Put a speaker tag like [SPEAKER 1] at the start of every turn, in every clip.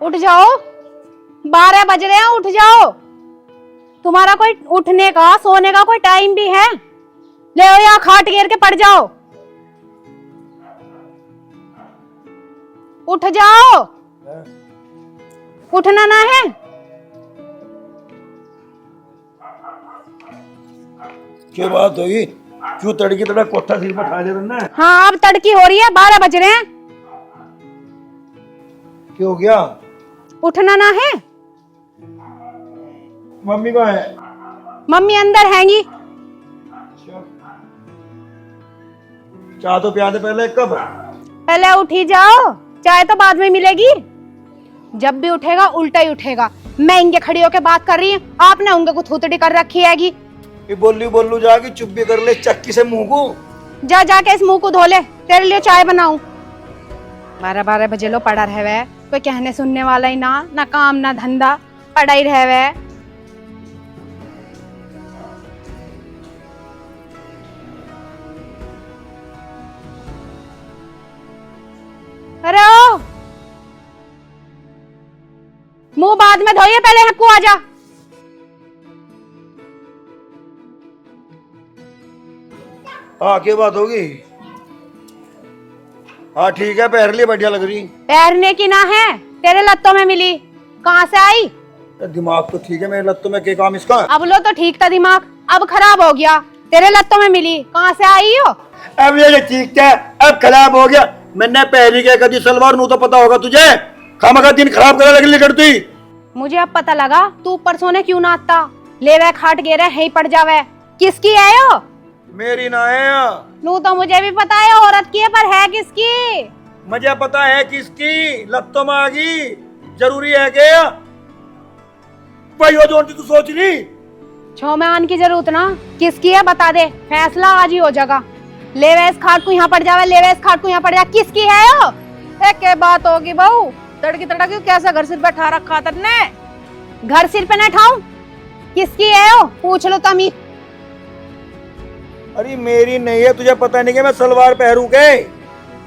[SPEAKER 1] उठ जाओ, 12 बज रहे हैं, उठ जाओ। तुम्हारा कोई उठने का सोने का कोई टाइम भी है? ले आओ यहाँ खाट घेर के पड़ जाओ। उठ जाओ, उठना ना है?
[SPEAKER 2] क्या बात हुई? क्यों तड़की तड़ा कोठा सिर पर ठा दे रहा है?
[SPEAKER 1] हाँ अब तड़की हो रही है, 12 बज रहे हैं।
[SPEAKER 2] क्या हो गया?
[SPEAKER 1] उठना ना है?
[SPEAKER 2] मम्मी कहाँ है?
[SPEAKER 1] मम्मी अंदर हैंगी।
[SPEAKER 2] चाय तो पिया दे पहले एक कप।
[SPEAKER 1] पहले उठ ही जाओ, चाय तो बाद में मिलेगी। जब भी उठेगा उल्टा ही उठेगा। मैं इनके खड़ी होकर बात कर रही हूँ, आपने उनके को थूतड़ी कर रखी हैगी।
[SPEAKER 2] ये बोलू जाके चुप भी कर ले चक्की से मुंह को।
[SPEAKER 1] जा जाके इस मुंह को धो ले, तेरे लिए चाय बनाऊं। 12 बजे लो पड़ा रहे, कोई कहने सुनने वाला ही ना काम ना धंधा, पड़ा ही रहे। अरे ओ मुंह बाद में धोइए, पहले हक्कू आजा।
[SPEAKER 2] हाँ क्या बात होगी? हाँ ठीक है, पहन ली, बढ़िया लग रही।
[SPEAKER 1] पहनने की ना है, तेरे लत्तों में मिली। कहाँ से आई?
[SPEAKER 2] दिमाग तो ठीक है मेरे लत्तों में, क्या काम इसका?
[SPEAKER 1] अब लो तो ठीक था दिमाग, अब खराब हो गया। तेरे लत्तों में मिली, कहाँ से आई हो?
[SPEAKER 2] अब ये ठीक है, अब खराब हो गया। मैंने पहनी के कभी सलवार नू तो पता होगा तुझे। खामखा दिन खराब करे लगी करती।
[SPEAKER 1] मुझे अब पता लगा तू ऊपर सोने क्यों ना आता। ले वे खाट गेरे है ही पड़ जावे। किसकी है यो?
[SPEAKER 2] मेरी ना है।
[SPEAKER 1] नू तो मुझे भी पता है औरत की है, पर है किसकी?
[SPEAKER 2] मुझे पता है किसकी। लत्तों में आ गई, जरूरी है क्या? वही हो जो तू सोच रही।
[SPEAKER 1] छो में आन की जरूरत ना, किसकी है बता दे, फैसला आज ही हो जाएगा। ले वे इस खाट को यहाँ पड़ जावे, ले वे इस खाट को यहाँ पड़ जा। किसकी है यो?
[SPEAKER 3] क्या बात होगी बहू? तड़की तड़की कैसा घर सिर पे ठा रखा तन्ने?
[SPEAKER 1] घर सिर पे न ठाऊं, किसकी है यो? पूछ लो तमी।
[SPEAKER 2] अरे मेरी नहीं है, तुझे पता नहीं कि मैं सलवार पहरू के?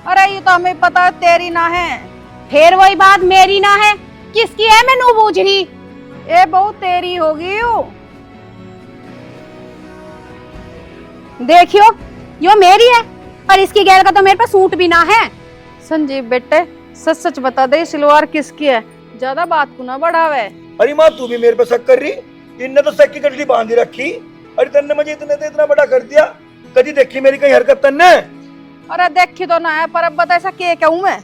[SPEAKER 3] अरे ये तो हमें पता है तेरी ना है।
[SPEAKER 1] फिर वही बात, मेरी ना है किसकी है मैं नू बूझ रही।
[SPEAKER 3] ए बहू तेरी होगी यो।
[SPEAKER 1] देखियो यो मेरी है, पर इसकी गैर का तो मेरे पे सूट भी ना है।
[SPEAKER 3] संजीव बेटे सच सच बता दे, सलवार किसकी है? ज्यादा बात को ना बढ़ावे।
[SPEAKER 2] अरे माँ तू भी मेरे पे शक कर रही? इनने तो शक की गठरी बांधी रखी। अरे तन्ने मुझे इतना बड़ा कर दिया, कभी देखी मेरी कहीं हरकत तन्ने?
[SPEAKER 3] अरे देखी तो ना है, पर अब बता ऐसा क्या कहूं मैं?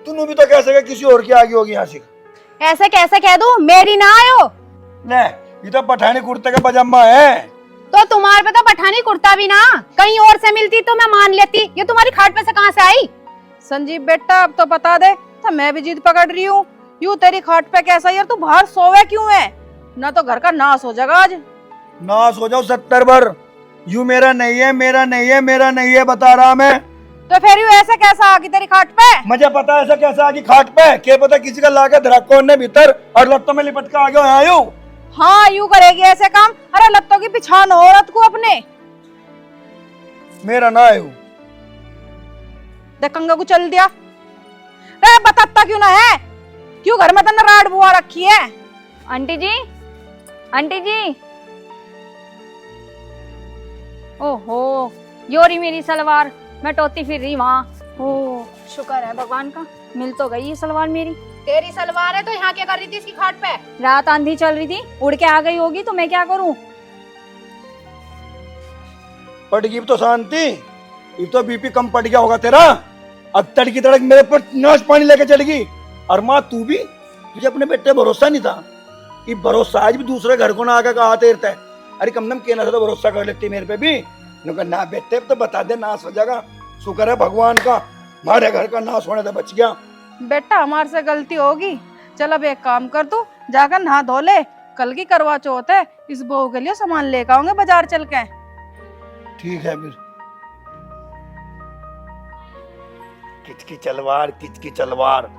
[SPEAKER 2] तू भी तो कह सके किसी और की आगे होगी यहाँ से।
[SPEAKER 1] ऐसे कैसे कह दूं, मेरी ना आयो।
[SPEAKER 2] ले ये तो पठानी कुर्ते का पजामा है।
[SPEAKER 1] तो तुम्हारे पे तो पठानी कुर्ता भी ना, कहीं और से मिलती तो मैं मान लेती। ये तुम्हारी खाट पे से कहाँ से आई?
[SPEAKER 3] संजीव बेटा अब तो बता दे, तो मैं भी जिद पकड़ रही हूँ। यूं तेरी खाट पे कैसा यार, तू बाहर सोवे क्यों है? ना तो घर का नाश हो जाएगा आज।
[SPEAKER 2] नाश हो जाओ 70 बार। यू मेरा नहीं है, मेरा नहीं है, मेरा नहीं है बता रहा मैं।
[SPEAKER 3] तो फिर यूं ऐसे कैसा आ गई तेरी खाट पे?
[SPEAKER 2] मुझे पता है ऐसा कैसे आ गई खाट पे। क्या पता किसी का लाके धड़ाकों ने भीतर और लत्तों में लिपट के आ गया आयो।
[SPEAKER 3] हाँ यूं करेगी ऐसे काम? अरे लत्तों की पिछान औरत को अपने।
[SPEAKER 2] मेरा ना आयो।
[SPEAKER 3] कंगा को चल दिया। अरे बताता क्यों ना है? क्यों घर में तो राड बुआ रखी है?
[SPEAKER 4] आंटी जी, आंटी जी। ओहो योरी मेरी सलवार, मैं टोती फिर रही वहाँ। ओह शुक्र है भगवान का, मिल तो गई ये सलवार मेरी।
[SPEAKER 1] तेरी सलवार है तो यहाँ क्या कर रही थी इसकी खाट पे?
[SPEAKER 4] रात आंधी चल रही थी, उड़ के आ गई होगी तो मैं क्या करूँ?
[SPEAKER 2] पट गई तो शांति, ये तो बीपी कम पड़ गया होगा तेरा। अब तड़की तड़क मेरे पर नाश पानी लेके चल गई। और माँ तू भी, तुझे अपने बेटे भरोसा नहीं था? ये भरोसा आज भी दूसरे घर को ना आकर कहा तेरता है। अरे कम दम कहना था तो भरोसा कर लेती मेरे पे भी। ना बेटे तो बता दे, नाश हो जाएगा। शुक्र है भगवान का, हमारे घर का नाश होने से बच गया।
[SPEAKER 3] बेटा हमारे से गलती होगी। चल अब एक काम कर, तू जाकर नहा धो ले, कल की करवा चौथ है। इस बहू के लिए सामान लेकर आऊंगे बाजार चल के।
[SPEAKER 2] ठीक है फिर। किचकी चलवार, किचकी चलवार।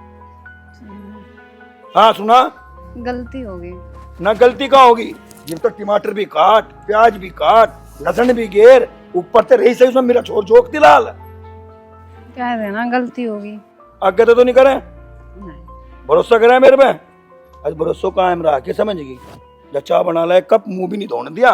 [SPEAKER 2] हाँ सुना?
[SPEAKER 3] गलती होगी
[SPEAKER 2] ना गलती का होगी। ये तो टमाटर भी काट, प्याज भी काट, लहसुन भी घेर, ऊपर से रही सही उसमें मेरा छोर जोक दिलाल।
[SPEAKER 3] कह देना गलती होगी।
[SPEAKER 2] आगे तो नहीं करे। भरोसा करा है मेरे पे, आज भरोसा कायम रहा के समझ गई। जब चाय बना ला, कप मुंह भी नहीं धोने दिया,